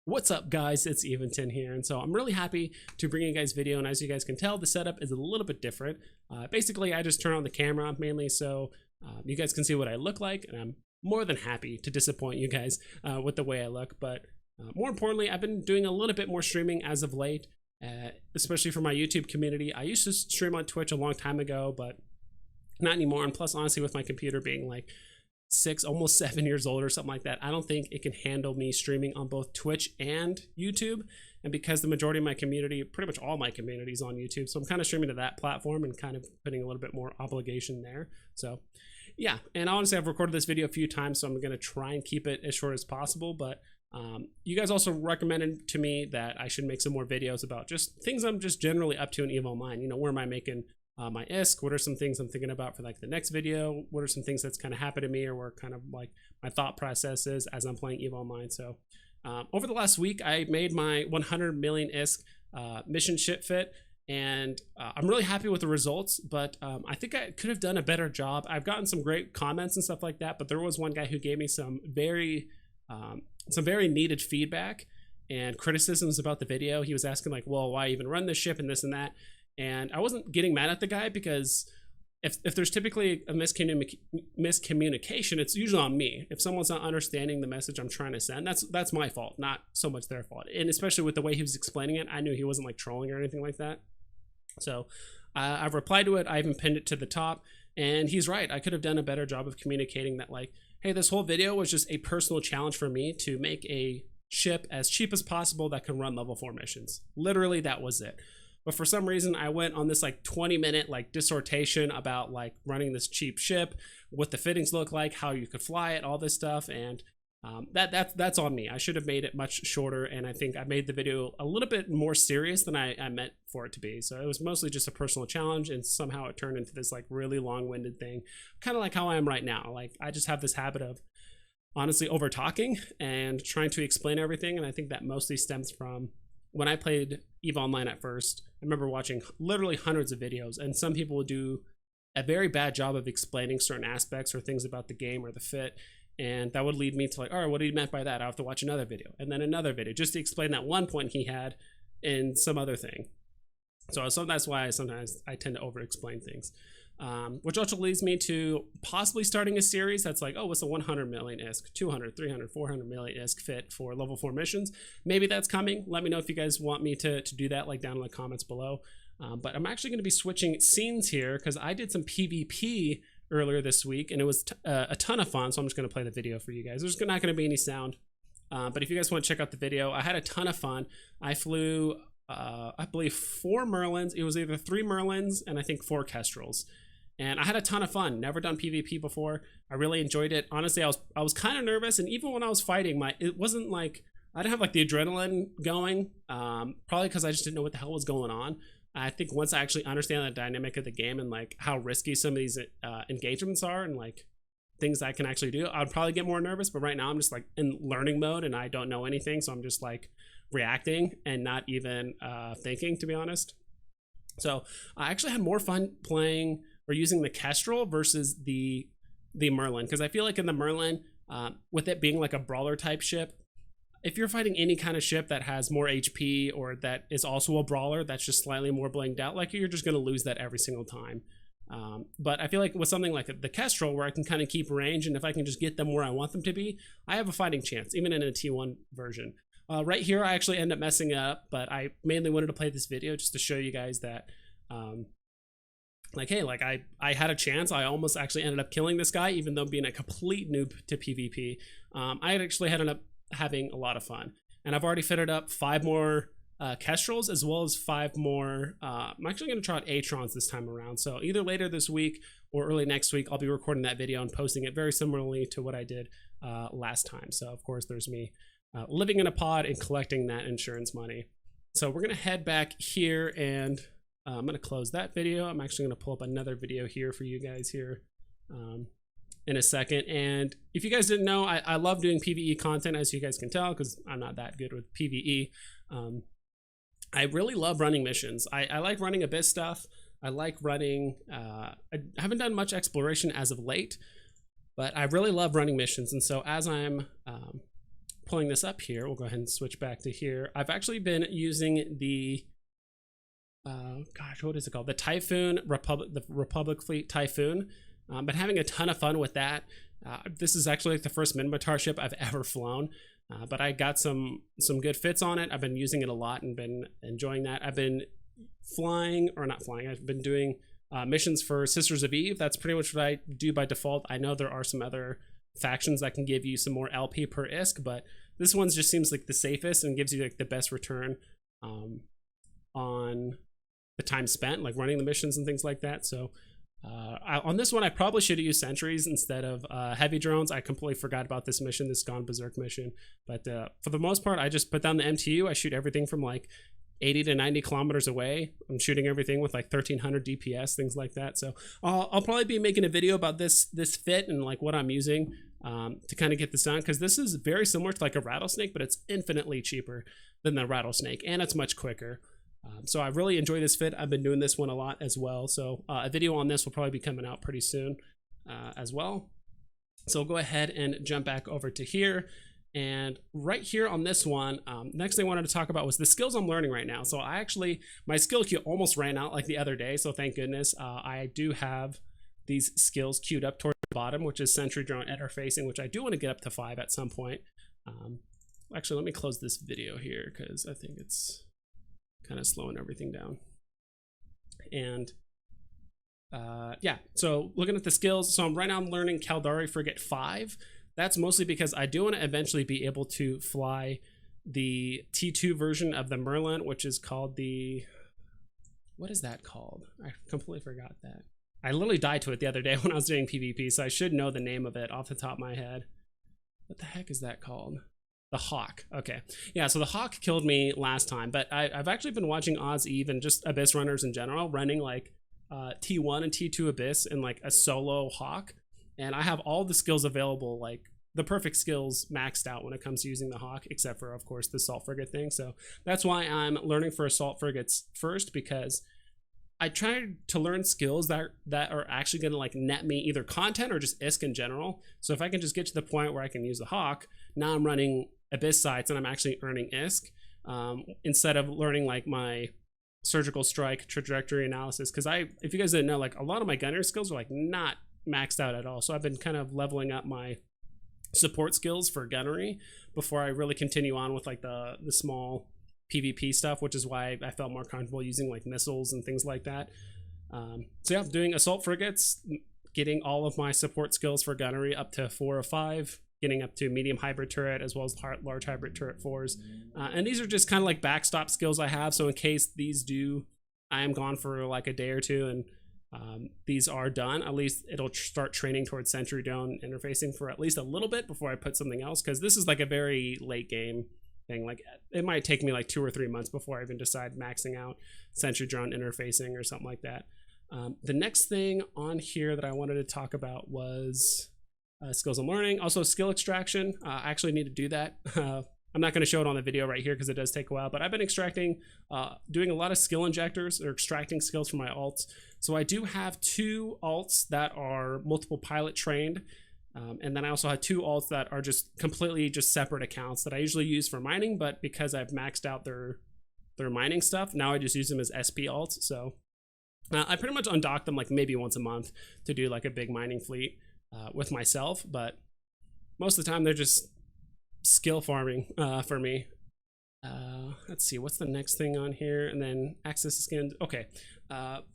What's up, guys? It's Eventon here, and so I'm really happy to bring you guys video. And as you guys can tell, the setup is a little bit different. Basically, I just turn on the camera mainly so you guys can see what I look like, and I'm more than happy to disappoint you guys with the way I look. But more importantly, I've been doing a little bit more streaming as of late, especially for my YouTube community. I used to stream on Twitch a long time ago, but not anymore. And plus, honestly, with my computer being like 6, almost 7 years old or something like that, I don't think it can handle me streaming on both Twitch and YouTube. And because the majority of my community, pretty much all my community, is on YouTube, so I'm kind of streaming to that platform and kind of putting a little bit more obligation there. So yeah, and honestly, I've recorded this video a few times, so I'm going to try and keep it as short as possible. But you guys also recommended to me that I should make some more videos about just things I'm just generally up to in EVE Online. You know, where am I making my ISK? What are some things I'm thinking about for like the next video? What are some things that's kind of happened to me, or where kind of like my thought process is as I'm playing EVE Online? So over the last week, I made my 100 million ISK mission ship fit, and I'm really happy with the results, but I think I could have done a better job. I've gotten some great comments and stuff like that, but there was one guy who gave me some very needed feedback and criticisms about the video. He was asking like, well, why even run this ship and this and that? And I wasn't getting mad at the guy, because if there's typically a miscommunication, it's usually on me. If someone's not understanding the message I'm trying to send, that's my fault, not so much their fault. And especially with the way he was explaining it, I knew he wasn't like trolling or anything like that. So I've replied to it. I even pinned it to the top, and he's right. I could have done a better job of communicating that, like, hey, this whole video was just a personal challenge for me to make a ship as cheap as possible that can run level 4 missions. Literally, that was it. But for some reason, I went on this like 20-minute like dissertation about like running this cheap ship, what the fittings look like, how you could fly it, all this stuff, and that's on me. I should have made it much shorter, and I think I made the video a little bit more serious than I meant for it to be. So it was mostly just a personal challenge, and somehow it turned into this like really long-winded thing, kind of like how I am right now. Like, I just have this habit of honestly over talking and trying to explain everything, and I think that mostly stems from when I played EVE Online at first. I remember watching literally hundreds of videos, and some people would do a very bad job of explaining certain aspects or things about the game or the fit, and that would lead me to like, all right, what did he meant by that? I have to watch another video and then another video just to explain that one point he had in some other thing. So that's why sometimes I tend to over explain things, which also leads me to possibly starting a series that's like, oh, what's a 100 million ISK, 200, 300, 400 million ISK fit for level 4 missions? Maybe that's coming. Let me know if you guys want me to do that, like down in the comments below. But I'm actually going to be switching scenes here, because I did some PvP earlier this week, and it was a ton of fun. So I'm just going to play the video for you guys. There's not going to be any sound, but if you guys want to check out the video, I had a ton of fun. I flew I believe 4 Merlins. It was either 3 Merlins and I think 4 Kestrels. And I had a ton of fun. Never done PvP before. I really enjoyed it. Honestly, I was kind of nervous, and even when I was fighting, it wasn't like I didn't have like the adrenaline going. Probably because I just didn't know what the hell was going on. I think once I actually understand the dynamic of the game and like how risky some of these engagements are and like things I can actually do, I'd probably get more nervous. But right now I'm just like in learning mode, and I don't know anything, so I'm just like reacting and not even thinking, to be honest. So I actually had more fun playing or using the Kestrel versus the Merlin, because I feel like in the Merlin, with it being like a brawler type ship, if you're fighting any kind of ship that has more HP or that is also a brawler that's just slightly more blinged out, like, you're just going to lose that every single time. But I feel like with something like the Kestrel, where I can kind of keep range, and if I can just get them where I want them to be, I have a fighting chance, even in a T1 version. Right here, I actually end up messing up, but I mainly wanted to play this video just to show you guys that, like, hey, like I had a chance. I almost actually ended up killing this guy, even though being a complete noob to PvP. I had actually ended up having a lot of fun, and I've already fitted up 5 more Kestrels, as well as 5 more. I'm actually going to try out Atrons this time around. So either later this week or early next week, I'll be recording that video and posting it very similarly to what I did last time. So of course, there's me living in a pod and collecting that insurance money. So we're going to head back here, and I'm going to close that video. I'm actually going to pull up another video here for you guys here in a second. And if you guys didn't know, I love doing PvE content, as you guys can tell, because I'm not that good with PvE. I really love running missions. I like running abyss stuff. I like running, I haven't done much exploration as of late, but I really love running missions. And so as I'm pulling this up here, we'll go ahead and switch back to here. I've actually been using the gosh, what is it called? The Typhoon the Republic Fleet Typhoon. Been having a ton of fun with that. This is actually like the first Minmatar ship I've ever flown, but I got some good fits on it. I've been using it a lot and been enjoying that. I've been flying, or not flying, I've been doing missions for Sisters of Eve. That's pretty much what I do by default. I know there are some other factions that can give you some more LP per ISK, but this one just seems like the safest and gives you like the best return on the time spent, like running the missions and things like that. So on this one, I probably should have used sentries instead of heavy drones. I completely forgot about this mission, this Gone Berserk mission. But for the most part, I just put down the MTU. I shoot everything from like 80 to 90 kilometers away. I'm shooting everything with like 1300 DPS, things like that. So I'll probably be making a video about this fit and like what I'm using to kind of get this done, because this is very similar to like a rattlesnake, but it's infinitely cheaper than the rattlesnake, and it's much quicker. So I really enjoy this fit. I've been doing this one a lot as well. So a video on this will probably be coming out pretty soon as well. So we'll go ahead and jump back over to here. And right here on this one, next thing I wanted to talk about was the skills I'm learning right now. So my skill queue almost ran out like the other day. So thank goodness I do have these skills queued up towards the bottom, which is sentry drone interfacing, which I do want to get up to 5 at some point. Actually, let me close this video here because I think it's kind of slowing everything down. And yeah, so looking at the skills, so right now I'm learning Caldari Frigate 5. That's mostly because I do want to eventually be able to fly the T2 version of the Merlin, which is called the, what is that called? I completely forgot that. I literally died to it the other day when I was doing PvP, so I should know the name of it off the top of my head. What the heck is that called? The Hawk. Okay. Yeah, so the Hawk killed me last time, but I've actually been watching Oz Eve and just Abyss runners in general running like T1 and T2 Abyss in like a solo Hawk. And I have all the skills available, like the perfect skills maxed out when it comes to using the Hawk, except for, of course, the Assault Frigate thing. So that's why I'm learning for Assault Frigates first, because I tried to learn skills that are actually going to like net me either content or just ISK in general. So if I can just get to the point where I can use the Hawk, now I'm running Abyss sites and I'm actually earning ISK instead of learning like my surgical strike trajectory analysis. Because if you guys didn't know, like a lot of my gunner skills are like not maxed out at all. So I've been kind of leveling up my support skills for gunnery before I really continue on with like the small PvP stuff, which is why I felt more comfortable using like missiles and things like that. So yeah, doing assault frigates, getting all of my support skills for gunnery up to 4 or 5, getting up to medium hybrid turret as well as large hybrid turret 4s. And these are just kind of like backstop skills I have. So in case these I am gone for like a day or two and these are done, at least it'll start training towards sentry drone interfacing for at least a little bit before I put something else, because this is like a very late game thing. Like it might take me like 2 or 3 months before I even decide maxing out sentry drone interfacing or something like that. The next thing on here that I wanted to talk about was skills I'm learning. Also skill extraction. I actually need to do that. I'm not going to show it on the video right here because it does take a while, but I've been extracting, doing a lot of skill injectors or extracting skills from my alts. So I do have 2 alts that are multiple pilot trained. And then I also have 2 alts that are just completely just separate accounts that I usually use for mining, but because I've maxed out their mining stuff, now I just use them as SP alts. So I pretty much undock them like maybe once a month to do like a big mining fleet with myself, but most of the time they're just skill farming for me. Let's see, what's the next thing on here? And then access to skins. Okay,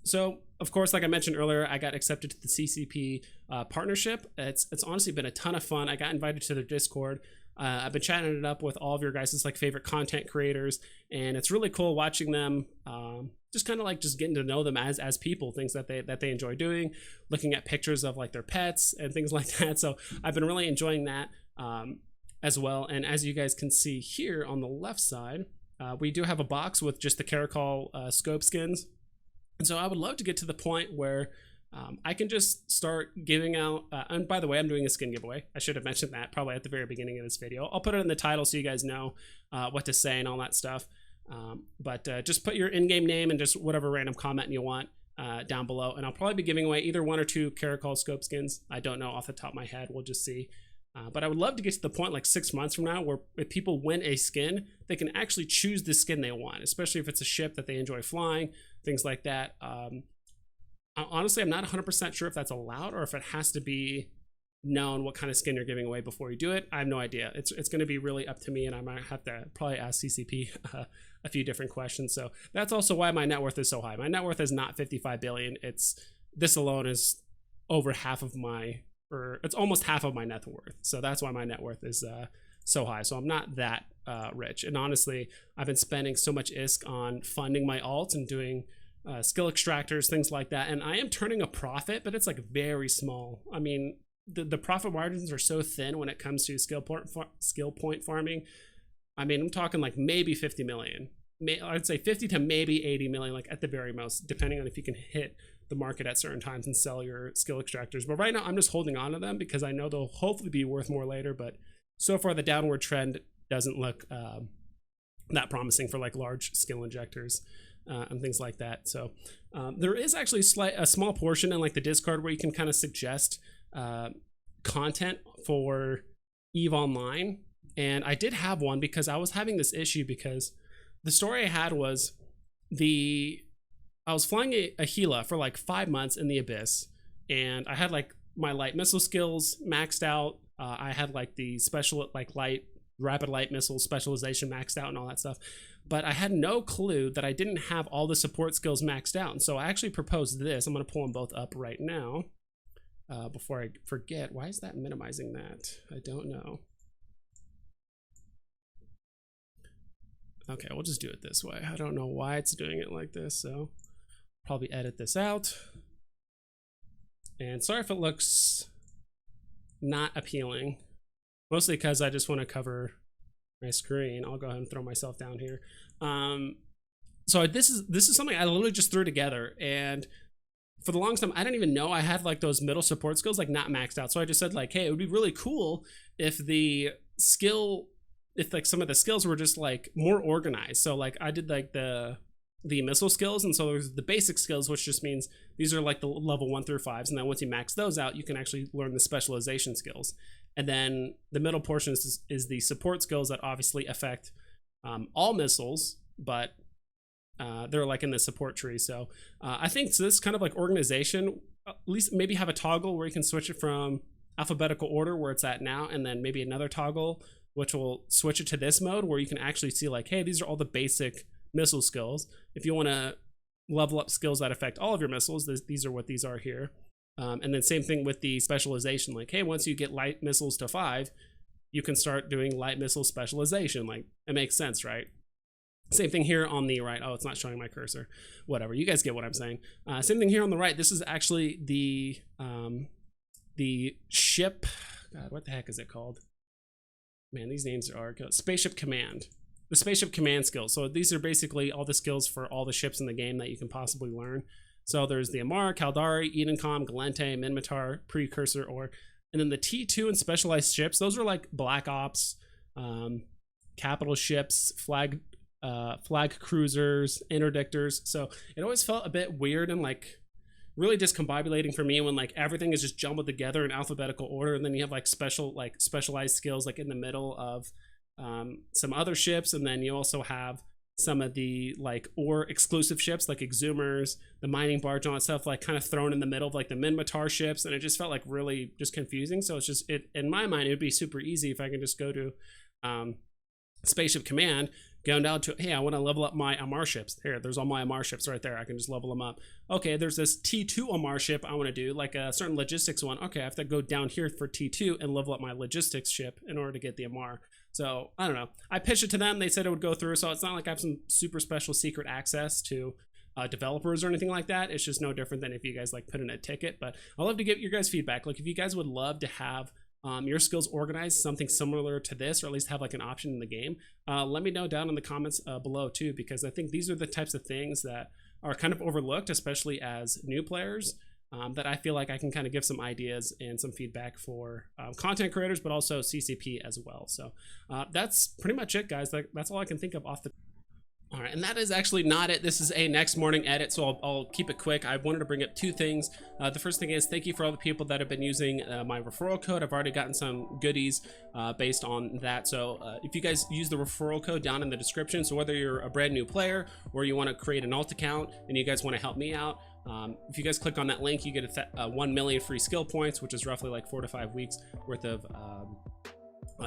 so of course, like I mentioned earlier, I got accepted to the CCP partnership. It's honestly been a ton of fun. I got invited to their Discord. I've been chatting it up with all of your guys' like favorite content creators, and it's really cool watching them just kind of like just getting to know them as people, things that they enjoy doing, looking at pictures of like their pets and things like that. So I've been really enjoying that as well. And as you guys can see here on the left side, we do have a box with just the Caracal scope skins. And so I would love to get to the point where I can just start giving out, and by the way, I'm doing a skin giveaway. I should have mentioned that probably at the very beginning of this video. I'll put it in the title so you guys know what to say and all that stuff. But just put your in-game name and just whatever random comment you want down below. And I'll probably be giving away either 1 or 2 Caracal scope skins. I don't know off the top of my head. We'll just see. But I would love to get to the point like 6 months from now where if people win a skin, they can actually choose the skin they want, especially if it's a ship that they enjoy flying, things like that. Honestly, I'm not 100% sure if that's allowed or if it has to be known what kind of skin you're giving away before you do it. I have no idea. It's going to be really up to me, and I might have to probably ask CCP a few different questions. So that's also why my net worth is so high. My net worth is not 55 billion. This alone is over half of my, or it's almost half of my net worth. So that's why my net worth is so high. So I'm not that rich. And honestly, I've been spending so much ISK on funding my alts and doing skill extractors, things like that. And I am turning a profit, but it's like very small. I mean, the profit margins are so thin when it comes to skill point farming. I mean, I'm talking like maybe 50 million. I'd say 50 to maybe 80 million, like at the very most, depending on if you can hit the market at certain times and sell your skill extractors. But right now I'm just holding on to them because I know they'll hopefully be worth more later. But so far the downward trend doesn't look that promising for like large skill injectors and things like that. So there is actually a small portion in like the Discord where you can kind of suggest content for EVE Online. And I did have one because I was having this issue because the story I had was I was flying a Gila for like 5 months in the Abyss, and I had like my light missile skills maxed out. I had like the special like rapid light missile specialization maxed out and all that stuff, but I had no clue that I didn't have all the support skills maxed out. And so I actually proposed this. I'm going to pull them both up right now before I forget. Why is that minimizing that? I don't know. Okay, we'll just do it this way. I don't know why it's doing it like this, so probably edit this out. And sorry if it looks not appealing, mostly because I just want to cover my screen. I'll go ahead and throw myself down here. So this is something I literally just threw together, and for the longest time I didn't even know I had like those middle support skills like not maxed out. So I just said like, hey, it would be really cool if like some of the skills were just like more organized. So like I did like the missile skills, and so there's the basic skills, which just means these are like the level 1 through 5s, and then once you max those out, you can actually learn the specialization skills. And then the middle portion is the support skills that obviously affect all missiles, but they're like in the support tree. So I think this kind of like organization, at least maybe have a toggle where you can switch it from alphabetical order where it's at now, and then maybe another toggle which will switch it to this mode where you can actually see like, hey, these are all the basic missile skills. If you want to level up skills that affect all of your missiles, these are what these are here. And then same thing with the specialization. Like, hey, once you get light missiles to 5, you can start doing light missile specialization. Like, it makes sense, right? Same thing here on the right. Oh, it's not showing my cursor. Whatever. You guys get what I'm saying. Same thing here on the right. This is actually the ship. God, what the heck is it called? Man, these names are Spaceship Command. The Spaceship Command skills. So these are basically all the skills for all the ships in the game that you can possibly learn. So there's the Amar, Caldari, Edencom, Galente, Minmatar, Precursor, and then the T2 and specialized ships. Those are like Black Ops, capital ships, flag cruisers, interdictors. So it always felt a bit weird and like really discombobulating for me when like everything is just jumbled together in alphabetical order, and then you have like specialized skills like in the middle of some other ships, and then you also have some of the like exclusive ships like Exhumers, the mining barge, and all that stuff like kind of thrown in the middle of like the Minmatar ships, and it just felt like really just confusing. So it's just in my mind it would be super easy if I can just go to Spaceship Command, going down to, hey, I want to level up my Amar ships. Here, there's all my Amar ships right there. I can just level them up. Okay, there's this T2 Amar ship I want to do, like a certain logistics one. Okay, I have to go down here for T2 and level up my logistics ship in order to get the Amar. So, I don't know. I pitched it to them. They said it would go through, so it's not like I have some super special secret access to developers or anything like that. It's just no different than if you guys like put in a ticket. But I'd love to get your guys' feedback. Like, if you guys would love to have your skills organized something similar to this, or at least have like an option in the game, let me know down in the comments below too, because I think these are the types of things that are kind of overlooked, especially as new players, that I feel like I can kind of give some ideas and some feedback for content creators, but also CCP as well. So that's pretty much it, guys. That's all I can think of off the All right, and that is actually not it. This is a next morning edit, so I'll keep it quick. I wanted to bring up two things. The first thing is thank you for all the people that have been using my referral code. I've already gotten some goodies based on that. So if you guys use the referral code down in the description, so whether you're a brand new player or you want to create an alt account and you guys want to help me out, if you guys click on that link, you get 1 million free skill points, which is roughly like 4 to 5 weeks worth of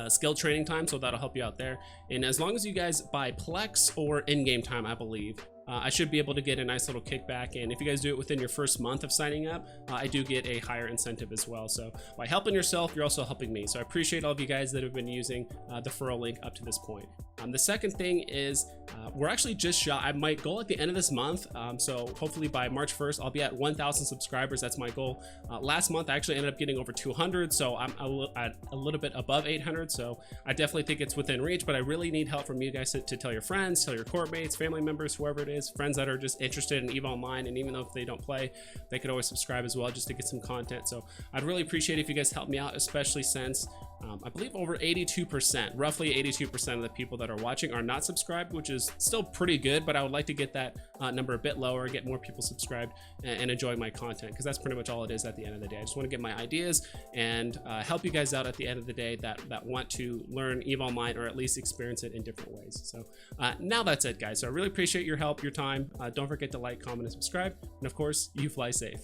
skill training time, so that'll help you out there. And as long as you guys buy Plex or in-game time, I believe, I should be able to get a nice little kickback. And if you guys do it within your first month of signing up, I do get a higher incentive as well. So by helping yourself, you're also helping me. So I appreciate all of you guys that have been using the referral link up to this point. The second thing is we're actually just shot my goal at the end of this month. So hopefully by March 1st, I'll be at 1,000 subscribers. That's my goal. Last month, I actually ended up getting over 200. So I'm at a little bit above 800. So I definitely think it's within reach, but I really need help from you guys to tell your friends, tell your court mates, family members, whoever it is, friends that are just interested in EVE Online. And even though if they don't play, they could always subscribe as well just to get some content. So I'd really appreciate if you guys help me out, especially since I believe over 82%, roughly 82% of the people that are watching are not subscribed, which is still pretty good, but I would like to get that number a bit lower, get more people subscribed and enjoy my content, because that's pretty much all it is at the end of the day. I just want to get my ideas and help you guys out at the end of the day that want to learn EVE Online or at least experience it in different ways. So now that's it, guys. So I really appreciate your help, your time. Don't forget to like, comment, and subscribe. And of course, you fly safe.